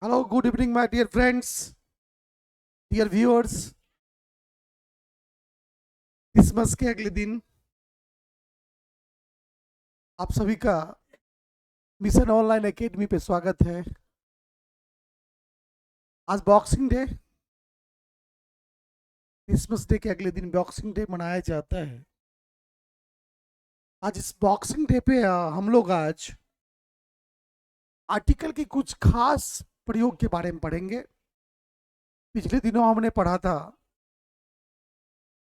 Hello, good evening, my dear friends, dear viewers. Christmas के अगले दिन आप सभी का मिशन ऑनलाइन एकेडमी पे स्वागत है। आज बॉक्सिंग डे, क्रिसमस डे के अगले दिन बॉक्सिंग डे मनाया जाता है। आज इस बॉक्सिंग डे पे हम लोग आज आर्टिकल की कुछ खास प्रयोग के बारे में पढ़ेंगे। पिछले दिनों हमने पढ़ा था,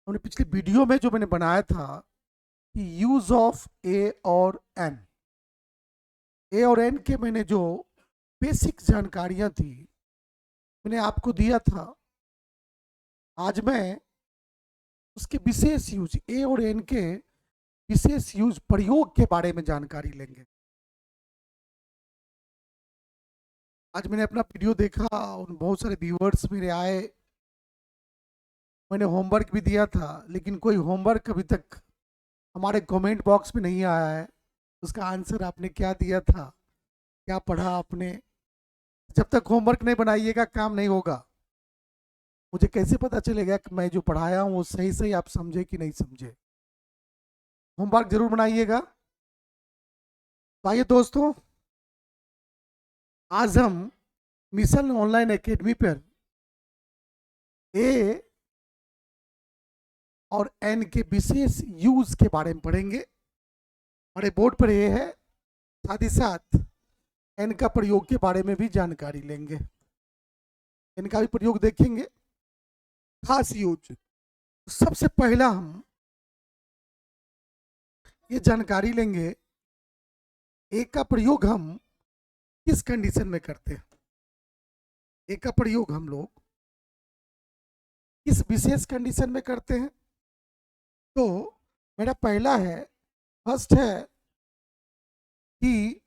हमने पिछले वीडियो में जो मैंने बनाया था कि यूज ऑफ ए और एन। ए और एन के मैंने जो बेसिक जानकारियां थी मैंने आपको दिया था। आज मैं उसके विशेष यूज, ए और एन के विशेष यूज प्रयोग के बारे में जानकारी लेंगे। आज मैंने अपना वीडियो देखा और बहुत सारे व्यूअर्स मेरे आए। मैंने होमवर्क भी दिया था, लेकिन कोई होमवर्क अभी तक हमारे कमेंट बॉक्स में नहीं आया है। उसका आंसर आपने क्या दिया था, क्या पढ़ा आपने? जब तक होमवर्क नहीं बनाइएगा काम नहीं होगा। मुझे कैसे पता चलेगा कि मैं जो पढ़ाया हूँ वो सही सही आप समझे कि नहीं समझे? होमवर्क जरूर बनाइएगा। तो आइए दोस्तों, आज हम मिशन ऑनलाइन एकेडमी पर ए और एन के विशेष यूज के बारे में पढ़ेंगे। हमारे बोर्ड पर ए है, साथ ही साथ एन का प्रयोग के बारे में भी जानकारी लेंगे। एन का भी प्रयोग देखेंगे, खास यूज। सबसे पहला हम ये जानकारी लेंगे, ए का प्रयोग हम किस कंडीशन में करते हैं। ए का प्रयोग हम लोग किस विशेष कंडीशन में करते हैं? तो मेरा पहला है, फर्स्ट है कि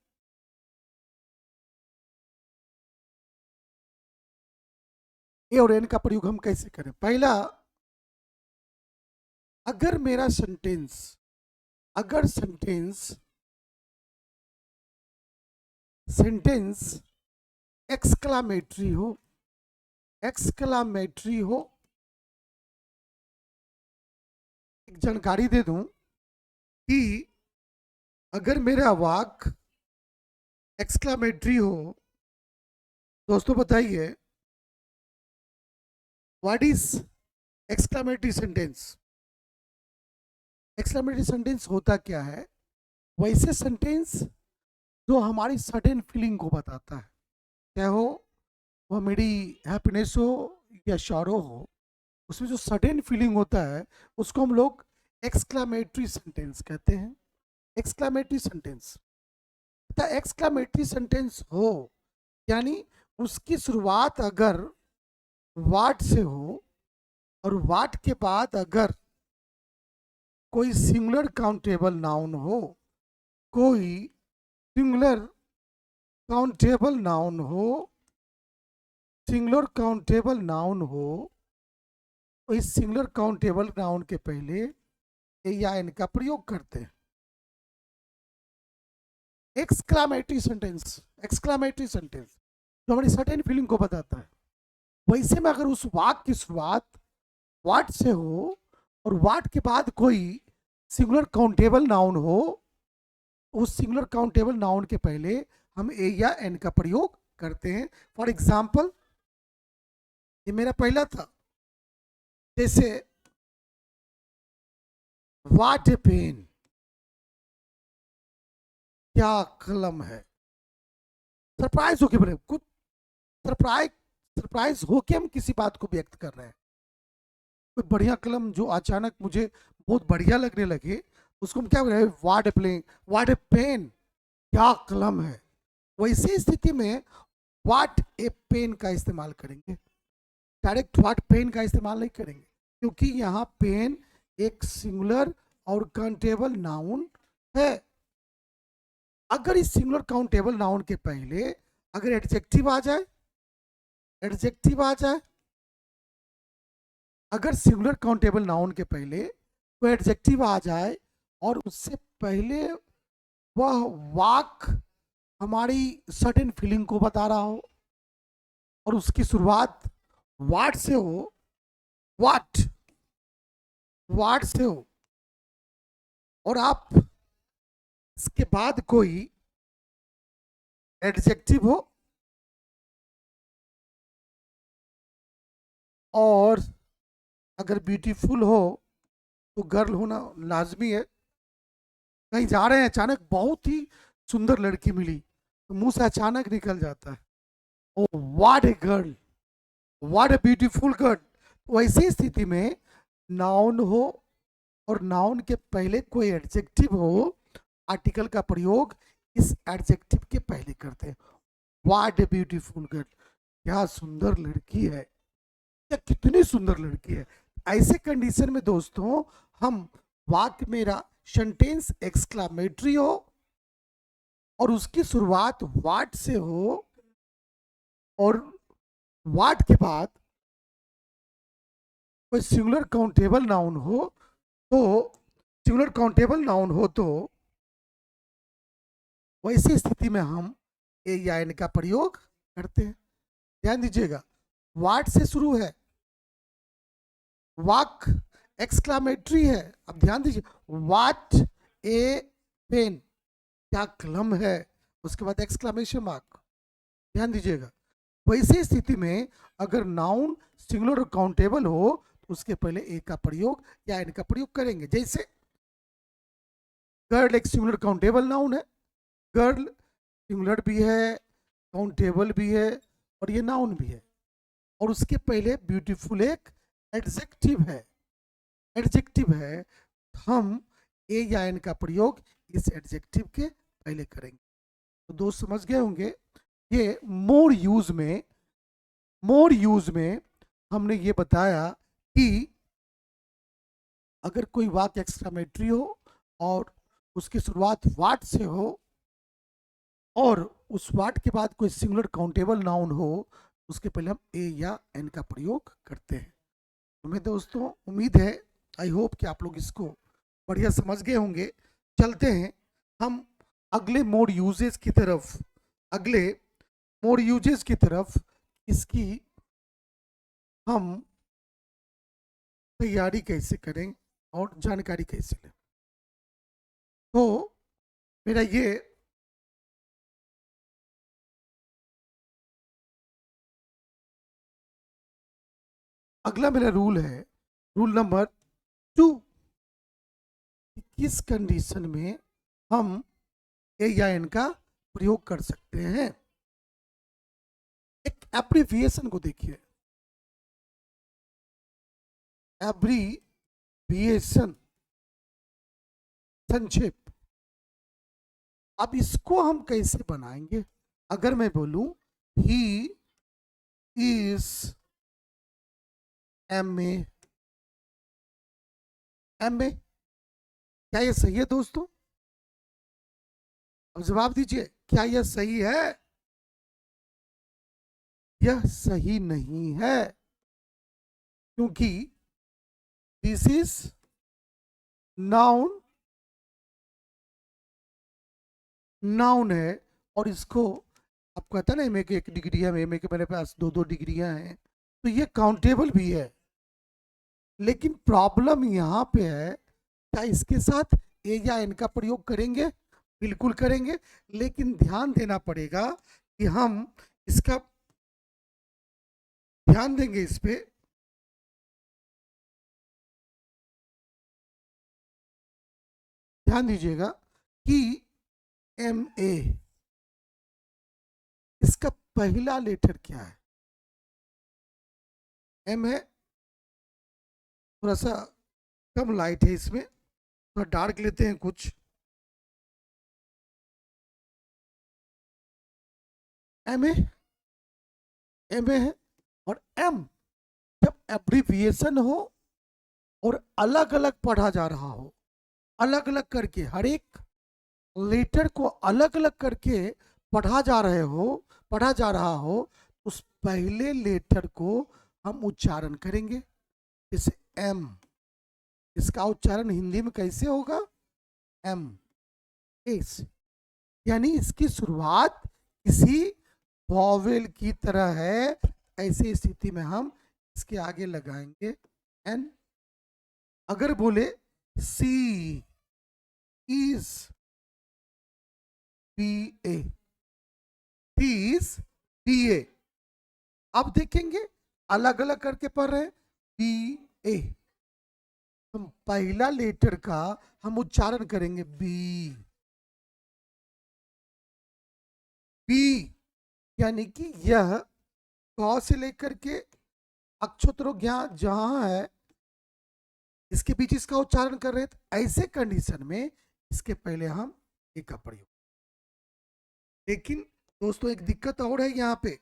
ए और एन का प्रयोग हम कैसे करें। पहला, अगर मेरा सेंटेंस, अगर सेंटेंस एक्सक्लामेटरी हो, एक्सक्लामेटरी हो। एक जानकारी दे दूं कि अगर मेरा वाक्य एक्सक्लामेटरी हो, दोस्तों बताइए what is exclamatory sentence? Exclamatory sentence होता क्या है? वैसे सेंटेंस जो हमारी सडन फीलिंग को बताता है, क्या हो वह मेरी हैप्पीनेस हो या शॉरो हो, उसमें जो सडन फीलिंग होता है उसको हम लोग एक्सक्लामेटरी सेंटेंस कहते हैं। एक्सक्लामेटरी सेंटेंस, एक्सक्लामेटरी सेंटेंस हो यानी उसकी शुरुआत अगर वाट से हो और वाट के बाद अगर कोई सिंगुलर काउंटेबल नाउन हो, कोई सिंगुलर काउंटेबल नाउन हो, सिंगुलर काउंटेबल नाउन हो, तो इस सिंगुलर काउंटेबल नाउन के पहले ए या एन का प्रयोग करते हैं। एक्सक्लामेटरी सेंटेंस, एक्सक्लामेटरी सेंटेंस जो हमारी सर्टेन फीलिंग को बताता है। वैसे में अगर उस वाक्य की शुरुआत वाट से हो और वाट के बाद कोई सिंगुलर काउंटेबल नाउन हो, उस सिंगुलर काउंटेबल नाउन के पहले हम ए या एन का प्रयोग करते हैं। फॉर एग्जाम्पल, ये मेरा पहला था, जैसे वाट ए पेन, क्या कलम है। सरप्राइज होके बड़े कुछ सरप्राइज सरप्राइज होके हम किसी बात को व्यक्त कर रहे हैं। कोई बढ़िया कलम जो अचानक मुझे बहुत बढ़िया लगने लगे, उसको हम क्या बोल रहे हैं? वाट ए प्लेन, वाट ए पेन, क्या कलम है। वैसी स्थिति में वाट ए पेन का इस्तेमाल करेंगे, डायरेक्ट वाट पेन का इस्तेमाल नहीं करेंगे, क्योंकि यहाँ पेन एक सिंगुलर और काउंटेबल नाउन है। अगर इस सिंगुलर काउंटेबल नाउन के पहले अगर एडजेक्टिव आ जाए, एडजेक्टिव आ जाए, अगर सिंगुलर काउंटेबल नाउन के पहले कोई एडजेक्टिव आ जाए और उससे पहले वह वाक हमारी सडन फीलिंग को बता रहा हो, और उसकी शुरुआत वाट से हो, वाट, वाट से हो, और आप इसके बाद कोई एडजेक्टिव हो और अगर ब्यूटीफुल हो तो गर्ल होना लाजमी है। कहीं जा रहे हैं, अचानक बहुत ही सुंदर लड़की मिली तो मुंह से अचानक निकल जाता है, oh what a girl, what a beautiful girl. वैसी स्थिति में नाउन हो और नाउन के पहले कोई एडजेक्टिव हो, आर्टिकल का प्रयोग इस एडजेक्टिव के पहले करते हैं। व्हाट ए ब्यूटीफुल गर्ल, क्या सुंदर लड़की है, या कितनी सुंदर लड़की है। ऐसे कंडीशन में दोस्तों हम वाक्य मेरा सेंटेंस एक्सक्लामेटरी हो और उसकी शुरुआत वाट से हो और वाट के बाद कोई सिंगुलर काउंटेबल नाउन हो, तो सिंगुलर काउंटेबल नाउन हो तो वैसी स्थिति में हम ए या एन का प्रयोग करते हैं। ध्यान दीजिएगा, वाट से शुरू है, वाक एक्सक्लामेटरी है। अब ध्यान दीजिए, वाट ए पेन, क्या कलम है, उसके बाद एक्सक्लामेशन मार्क। ध्यान दीजिएगा, वैसी स्थिति में अगर नाउन सिंगुलर और काउंटेबल हो तो उसके पहले ए का प्रयोग या एन का प्रयोग करेंगे। जैसे गर्ल एक सिंगुलर काउंटेबल नाउन है, गर्ल सिंगुलर भी है, काउंटेबल भी है और ये नाउन भी है, और उसके पहले ब्यूटीफुल एक एडजेक्टिव है, एडजेक्टिव है, हम ए या एन का प्रयोग इस एडजेक्टिव के पहले करेंगे। तो दोस्त समझ गए होंगे, ये मोर यूज में हमने ये बताया कि अगर कोई वाक्य एक्सक्लामेटरी हो और उसकी शुरुआत वाट से हो और उस वाट के बाद कोई सिंगुलर काउंटेबल नाउन हो, उसके पहले हम ए या एन का प्रयोग करते हैं। तो मैं दोस्तों उम्मीद है, आई होप कि आप लोग इसको बढ़िया समझ गए होंगे। चलते हैं हम अगले मोड यूजेस की तरफ, अगले मोड यूजेस की तरफ, इसकी हम तैयारी कैसे करें और जानकारी कैसे लें। तो मेरा ये अगला मेरा रूल है, रूल नंबर 2, किस कंडीशन में हम ए या एन का प्रयोग कर सकते हैं। एक एब्रिविएशन को देखिए, एब्रिविएशन, संक्षेप। अब इसको हम कैसे बनाएंगे। अगर मैं बोलूं ही इज MA, MA, क्या यह सही है दोस्तों? अब जवाब दीजिए, क्या यह सही है? यह सही नहीं है, क्योंकि दिस इज नाउन, नाउन है और इसको आप कहता है ना एमए की 1 डिग्री है, एमए के मेरे पास 2-2 डिग्रियां हैं, तो ये काउंटेबल भी है। लेकिन प्रॉब्लम यहाँ पे है, क्या इसके साथ ए या एन का प्रयोग करेंगे? बिल्कुल करेंगे, लेकिन ध्यान देना पड़ेगा कि हम इसका ध्यान देंगे इस पे। ध्यान दीजिएगा कि MA, इसका पहला लेटर क्या है? M है, थोड़ा सा कम लाइट है इसमें, थोड़ा डार्क लेते हैं कुछ। MA, MA है, और M जब एब्रिविएशन हो और अलग अलग पढ़ा जा रहा हो, अलग अलग करके हर एक लेटर को अलग अलग करके पढ़ा जा रहा हो, उस पहले लेटर को हम उच्चारण करेंगे। जैसे M, इसका उच्चारण हिंदी में कैसे होगा? M, एस, यानी इसकी शुरुआत किसी वॉवेल की तरह है, ऐसे स्थिति में हम इसके आगे लगाएंगे एन। अगर बोले C is B A, C is B A, अब देखेंगे अलग अलग करके पढ़ रहे हैं बी ए। हम पहला लेटर का हम उच्चारण करेंगे बी, बी यानी कि यह क से लेकर के अक्षर जहां है इसके बीच इसका उच्चारण कर रहे हैं। तो ऐसे कंडीशन में इसके पहले हम ए का प्रयोग। लेकिन दोस्तों एक दिक्कत और है यहाँ पे,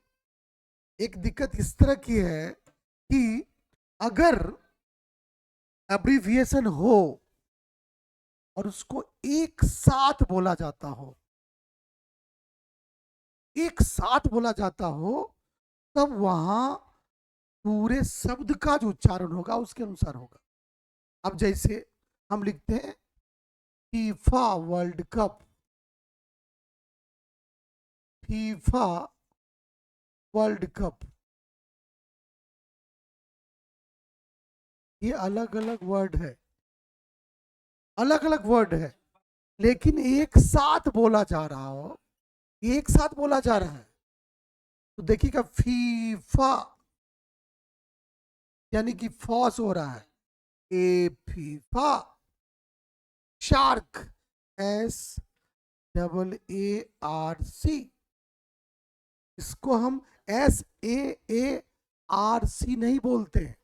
एक दिक्कत इस तरह की है कि अगर एब्रीविएशन हो और उसको एक साथ बोला जाता हो, एक साथ बोला जाता हो, तब वहां पूरे शब्द का जो उच्चारण होगा उसके अनुसार होगा। अब जैसे हम लिखते हैं FIFA world cup, FIFA world cup, ये अलग अलग वर्ड है, अलग अलग वर्ड है, लेकिन एक साथ बोला जा रहा हो, एक साथ बोला जा रहा है। तो देखिएगा फीफा यानी कि फॉस हो रहा है, a FIFA. Shark, S double A R C, इसको हम एस ए आर सी नहीं बोलते हैं,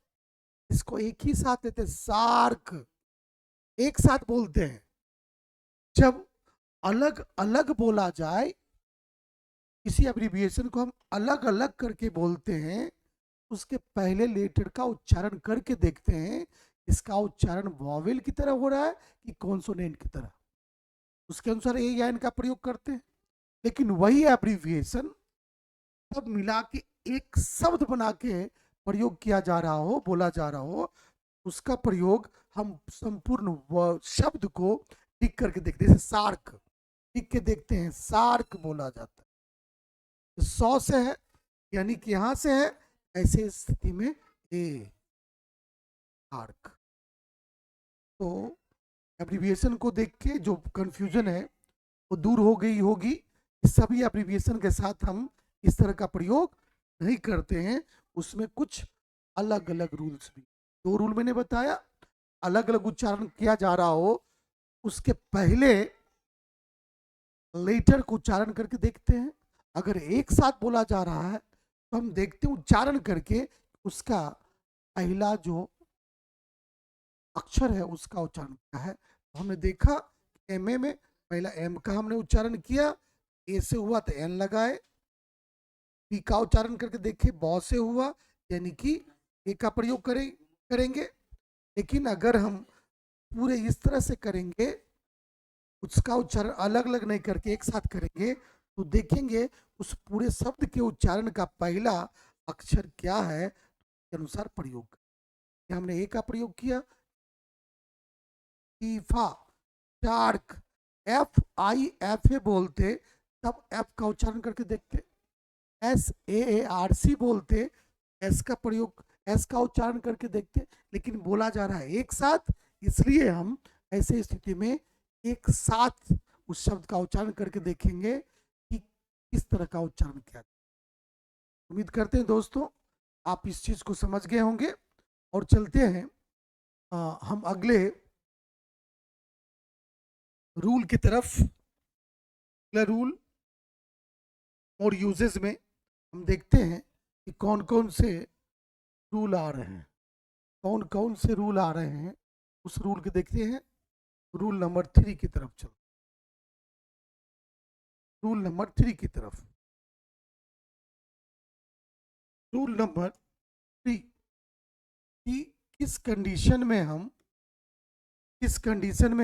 इसको एक ही साथ लेते हैं, सार्क, एक साथ बोलते हैं। जब अलग अलग बोला जाए, किसी एब्रिविएशन को हम अलग अलग करके बोलते हैं, उसके पहले लेटर का उच्चारण करके देखते हैं इसका उच्चारण वॉवेल की तरह हो रहा है कि कॉन्सोनेंट की तरह, उसके अनुसार ए या एन का प्रयोग करते हैं। लेकिन वही एब्रिविएशन सब मिला के एक शब्द बना के प्रयोग किया जा रहा हो, बोला जा रहा हो, उसका प्रयोग हम संपूर्ण शब्द को टिक करके देखते हैं। जैसे सार्क, टिक के देखते हैं, सार्क बोला जाता है। 100 से है यानी कि यहां से है, ऐसे स्थिति में ए आर्क। तो एब्रिविएशन को देख के जो कंफ्यूजन है वो दूर हो गई होगी। सभी एब्रिविएशन के साथ हम इस तरह का प्रयोग नहीं करते हैं, उसमें कुछ अलग अलग रूल्स भी, 2 रूल मैंने बताया। अलग अलग उच्चारण किया जा रहा हो, उसके पहले लेटर को उच्चारण करके देखते हैं। अगर एक साथ बोला जा रहा है तो हम देखते हैं उच्चारण करके उसका पहला जो अक्षर है उसका उच्चारण क्या है। तो हमने देखा एम ए में पहला एम का हमने उच्चारण किया, ए से हुआ तो एन लगाए, पी का उच्चारण करके देखे, बॉ से हुआ यानी कि ए का प्रयोग करेंगे। लेकिन अगर हम पूरे इस तरह से करेंगे, उसका उच्चारण अलग अलग नहीं करके एक साथ करेंगे, तो देखेंगे उस पूरे शब्द के उच्चारण का पहला अक्षर क्या है के अनुसार प्रयोग। हमने ए का प्रयोग किया, FIFA, shark, F I F A बोलते तब एफ का उच्चारण करके देखते, एस ए आर सी बोलते एस का प्रयोग, एस का उच्चारण करके देखते, लेकिन बोला जा रहा है एक साथ, इसलिए हम ऐसे स्थिति में एक साथ उस शब्द का उच्चारण करके देखेंगे कि किस तरह का उच्चारण किया। उम्मीद करते हैं दोस्तों आप इस चीज को समझ गए होंगे। और चलते हैं हम अगले रूल की तरफ। अगला रूल और यूजेस में हम देखते हैं कि कौन कौन से रूल आ रहे हैं, कौन कौन से रूल आ रहे हैं, उस रूल के देखते हैं। रूल नंबर 3 की तरफ चलो, रूल नंबर 3 की तरफ। रूल नंबर 3 कि किस कंडीशन में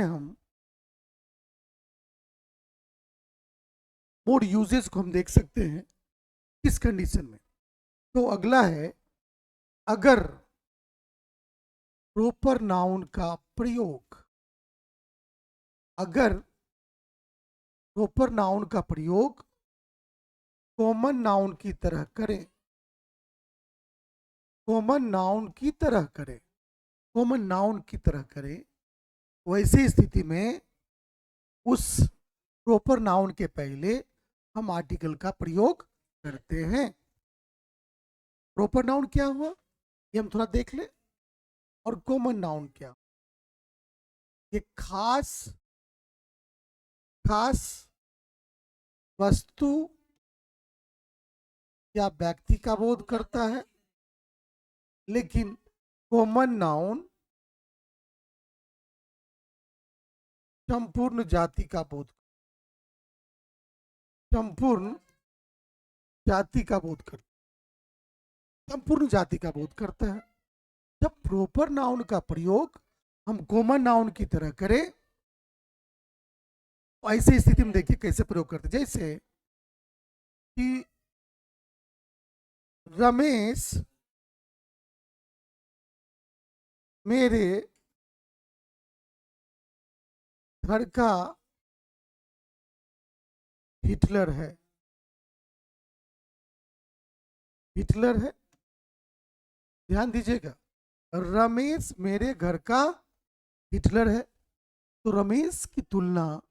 हम मोड यूजेस को हम देख सकते हैं, किस कंडीशन में। तो अगला है, अगर प्रॉपर नाउन का प्रयोग, अगर प्रॉपर नाउन का प्रयोग कॉमन नाउन की तरह करें, कॉमन नाउन की तरह करें, कॉमन नाउन की तरह करें, वैसी स्थिति में उस प्रॉपर नाउन के पहले हम आर्टिकल का प्रयोग करते हैं। प्रॉपर नाउन क्या हुआ ये हम थोड़ा देख लें, और कॉमन नाउन क्या, ये खास खास वस्तु या व्यक्ति का बोध करता है, लेकिन कॉमन नाउन संपूर्ण जाति का बोध, संपूर्ण जाति का बोध करता, संपूर्ण जाति का बोध करता है। जब प्रॉपर नाउन का प्रयोग हम कॉमन नाउन की तरह करें, ऐसी स्थिति में देखिए कैसे प्रयोग करते, जैसे कि रमेश मेरे घर का हिटलर है, हिटलर है, ध्यान दीजिएगा, रमेश मेरे घर का हिटलर है, तो रमेश की तुलना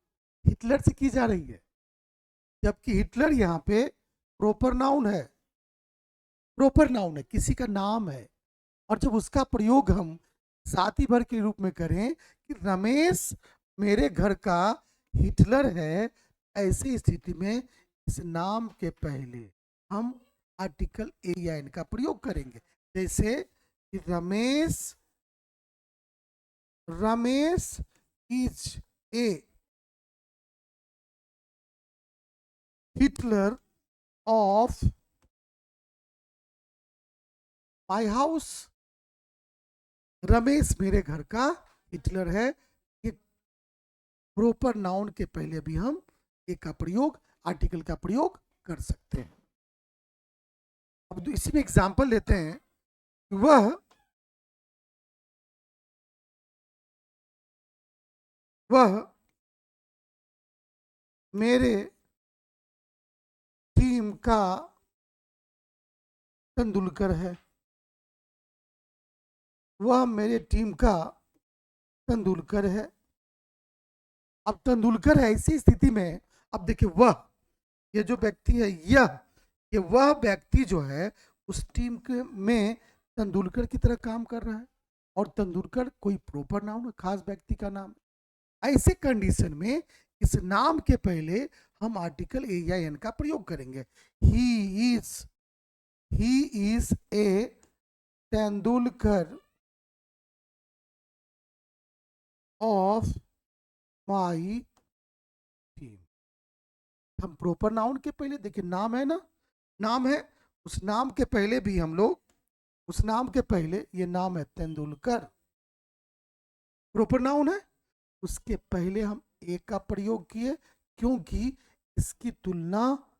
हिटलर से की जा रही है, जबकि हिटलर यहाँ पे प्रॉपर नाउन है, प्रॉपर नाउन है, किसी का नाम है। और जब उसका प्रयोग हम साथी भर के रूप में करें कि रमेश मेरे घर का हिटलर है, ऐसी स्थिति में इस नाम के पहले हम आर्टिकल ए या एन का प्रयोग करेंगे, जैसे कि Ramesh, Ramesh is a Hitler of my house, Ramesh मेरे घर का हिटलर है। ये प्रॉपर नाउन के पहले भी हम ए का प्रयोग, आर्टिकल का प्रयोग कर सकते हैं। अब इसी में एग्जांपल लेते हैं, वह मेरे टीम का तेंदुलकर है, वह मेरे टीम का तेंदुलकर है। अब तेंदुलकर है, ऐसी स्थिति में अब देखिए वह, ये जो व्यक्ति है ये वह व्यक्ति जो है उस टीम के में तेंदुलकर की तरह काम कर रहा है, और तेंदुलकर कोई प्रॉपर नाउन है, खास व्यक्ति का नाम। ऐसे कंडीशन में इस नाम के पहले हम आर्टिकल ए या एन का प्रयोग करेंगे। He is a Tendulkar of my team. हम प्रॉपर नाउन के पहले देखिए नाम है ना, नाम है, उस नाम के पहले भी हम लोग, उस नाम के पहले ये नाम है तेंदुलकर, प्रॉपर नाउन है, उसके पहले हम ए का प्रयोग किए, क्योंकि इसकी तुलना,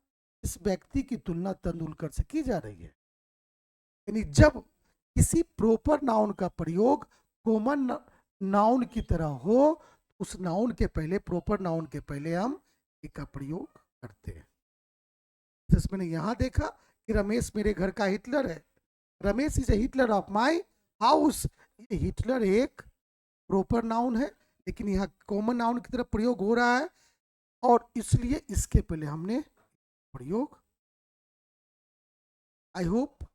इस व्यक्ति की तुलना तेंदुलकर से की जा रही है। यानी जब किसी प्रॉपर नाउन का प्रयोग कॉमन नाउन की तरह हो, उस नाउन के पहले, प्रॉपर नाउन के पहले हम ए का प्रयोग करते हैं। जैसे मैंने यहां देखा कि रमेश मेरे घर का हिटलर है, Ramesh is a Hitler of my house. ये हिटलर एक प्रॉपर नाउन है, लेकिन यहाँ कॉमन नाउन की तरफ प्रयोग हो रहा है, और इसलिए इसके पहले हमने प्रयोग। आई होप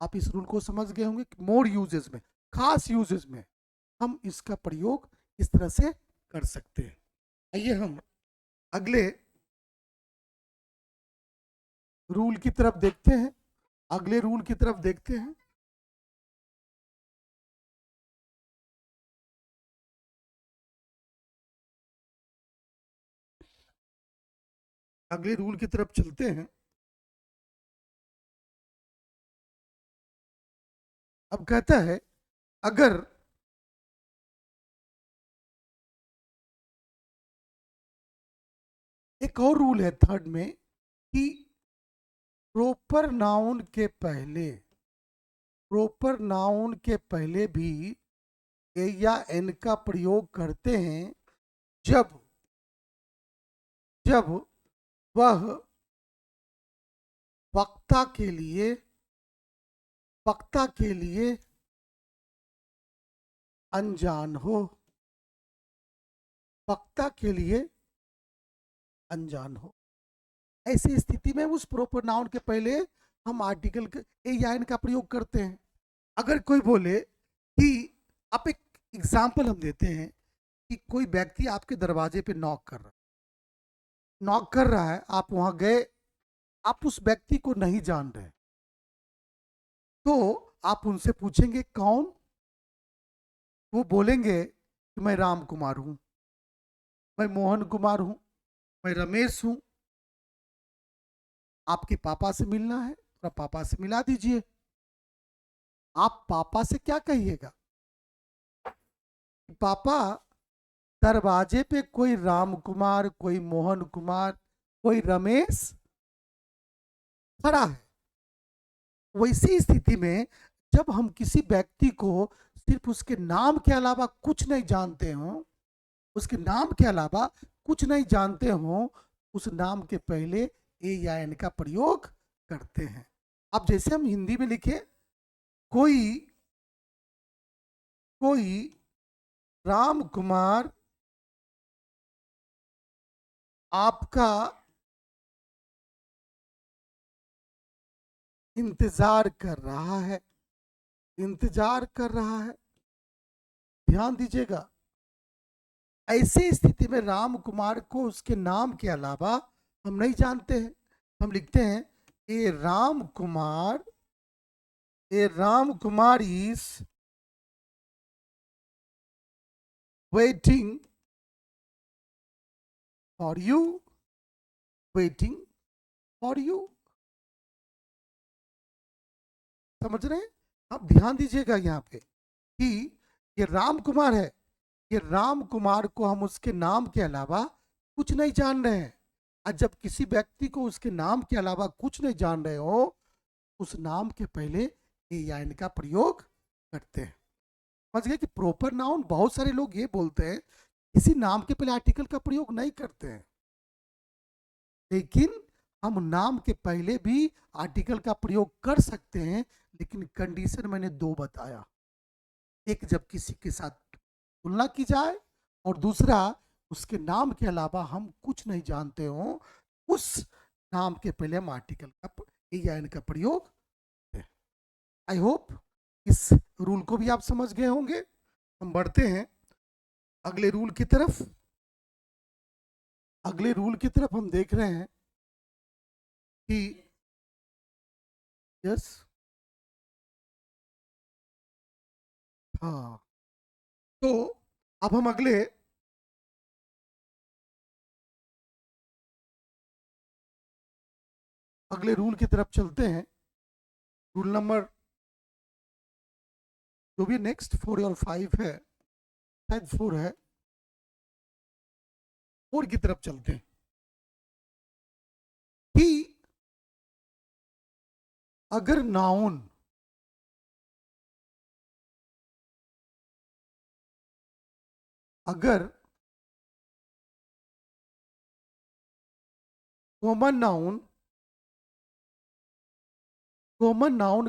आप इस रूल को समझ गए होंगे कि मोर यूजेस में, खास यूजेस में हम इसका प्रयोग इस तरह से कर सकते हैं। आइए हम अगले रूल की तरफ देखते हैं, अगले रूल की तरफ देखते हैं। अगले रूल की तरफ चलते हैं। अब कहता है, अगर एक और रूल है थर्ड में कि प्रॉपर नाउन के पहले, प्रॉपर नाउन के पहले भी ए या एन का प्रयोग करते हैं जब जब वह वक्ता के लिए वक्ता के लिए अनजान हो, वक्ता के लिए अनजान हो। ऐसी स्थिति में उस प्रॉपर नाउन के पहले हम आर्टिकल ए या एन का प्रयोग करते हैं। अगर कोई बोले कि आप एक एग्जाम्पल हम देते हैं कि कोई व्यक्ति आपके दरवाजे पे नॉक कर रहा है, आप वहां गए, आप उस व्यक्ति को नहीं जान रहे, तो आप उनसे पूछेंगे कौन, वो बोलेंगे कि मैं राम कुमार हूं, मैं मोहन कुमार हूं, मैं रमेश हूं, आपके पापा से मिलना है, थोड़ा पापा से मिला दीजिए। आप पापा से क्या कहिएगा? पापा, दरवाजे पे कोई राम कुमार, कोई मोहन कुमार, कोई रमेश खड़ा है। वैसी स्थिति में जब हम किसी व्यक्ति को सिर्फ उसके नाम के अलावा कुछ नहीं जानते हो, उसके नाम के अलावा कुछ नहीं जानते हो, उस नाम के पहले ए या एन का प्रयोग करते हैं। अब जैसे हम हिंदी में लिखे कोई कोई राम कुमार आपका इंतजार कर रहा है, इंतजार कर रहा है। ध्यान दीजिएगा, ऐसी स्थिति में राम कुमार को उसके नाम के अलावा हम नहीं जानते हैं। हम लिखते हैं A Ram Kumar, A Ram Kumar is waiting for you, waiting for you. समझ रहे हैं? आप ध्यान दीजिएगा यहाँ पे कि ये राम कुमार है, ये राम कुमार को हम उसके नाम के अलावा कुछ नहीं जान रहे हैं। और जब किसी व्यक्ति को उसके नाम के अलावा कुछ नहीं जान रहे हो, उस नाम के पहले ए या एन का प्रयोग करते हैं। समझ गए कि प्रॉपर नाउन, बहुत सारे लोग ये बोलते हैं किसी नाम के पहले आर्टिकल का प्रयोग नहीं करते हैं, लेकिन हम नाम के पहले भी आर्टिकल का प्रयोग कर सकते हैं, लेकिन कंडीशन मैंने दो बताया। एक, जब किसी के साथ तुलना की जाए, और दूसरा, उसके नाम के अलावा हम कुछ नहीं जानते हो, उस नाम के पहले हम आर्टिकल का ए या एन का प्रयोग करते हैं। आई होप इस रूल को भी आप समझ गए होंगे। हम बढ़ते हैं अगले रूल की तरफ। अगले रूल की तरफ हम देख रहे हैं कि यस, हाँ, तो अब हम अगले रूल की तरफ चलते हैं। रूल नंबर जो भी नेक्स्ट 4 और 5 है, शायद 4 है, 4 की तरफ चलते हैं कि अगर नाउन अगर कॉमन नाउन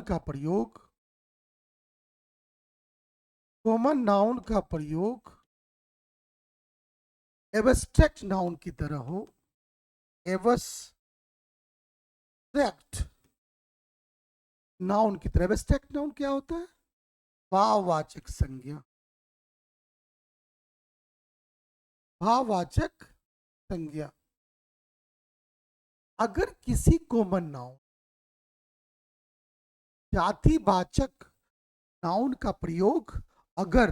का प्रयोग, कॉमन नाउन का प्रयोग एब्स्ट्रैक्ट नाउन की तरह हो, एब्स्ट्रैक्ट नाउन की तरह। एब्स्ट्रैक्ट नाउन क्या होता है? भाववाचक संज्ञा, भाववाचक संज्ञा। अगर किसी कॉमन नाउन, जातिवाचक नाउन का प्रयोग अगर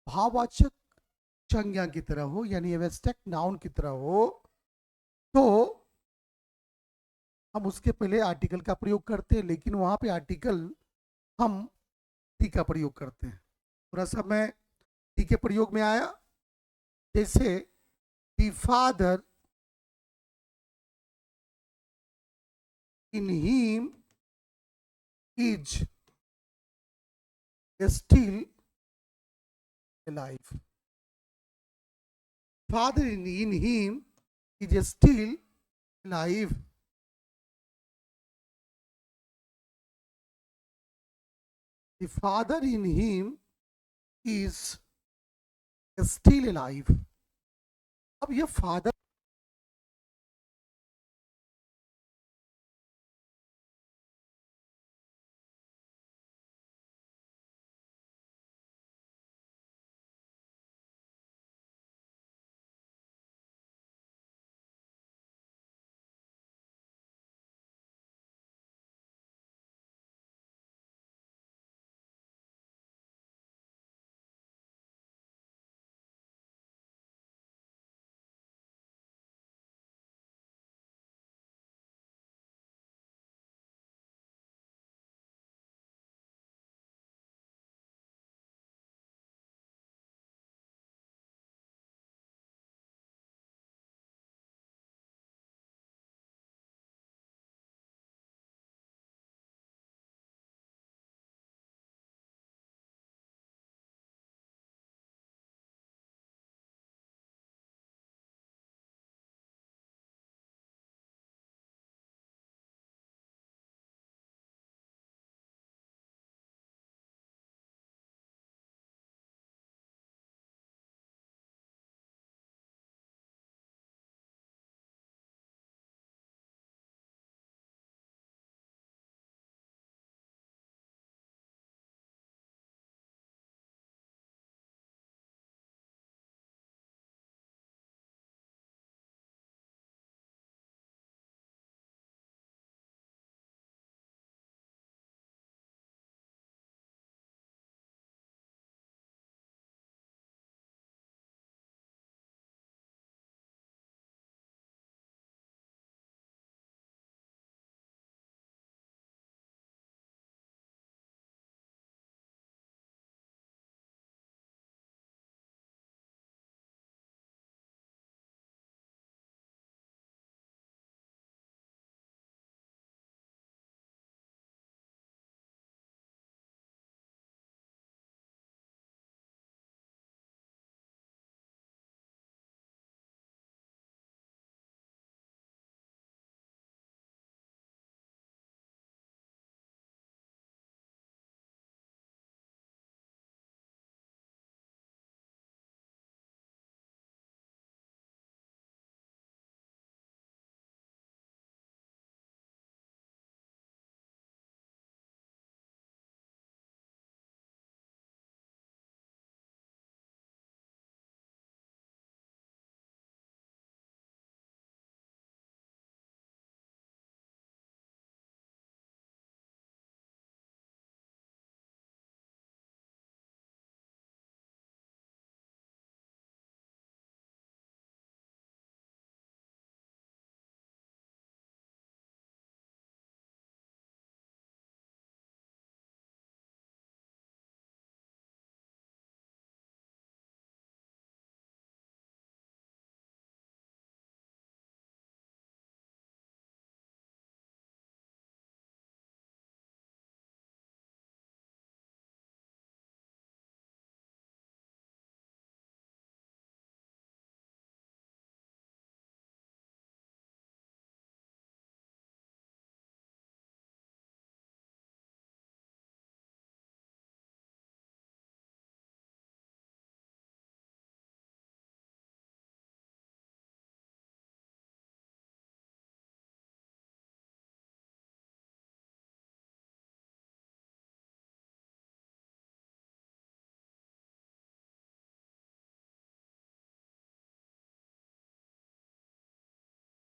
भाववाचक संज्ञा की तरह हो, यानी एब्स्ट्रैक्ट नाउन की तरह हो, तो हम उसके पहले आर्टिकल का प्रयोग करते हैं, लेकिन वहां पे आर्टिकल हम टी का प्रयोग करते हैं। थोड़ा सा मैं टी के प्रयोग में आया, जैसे the father in him is still alive. Father in him is still alive. The father in him is still alive. अब ये फादर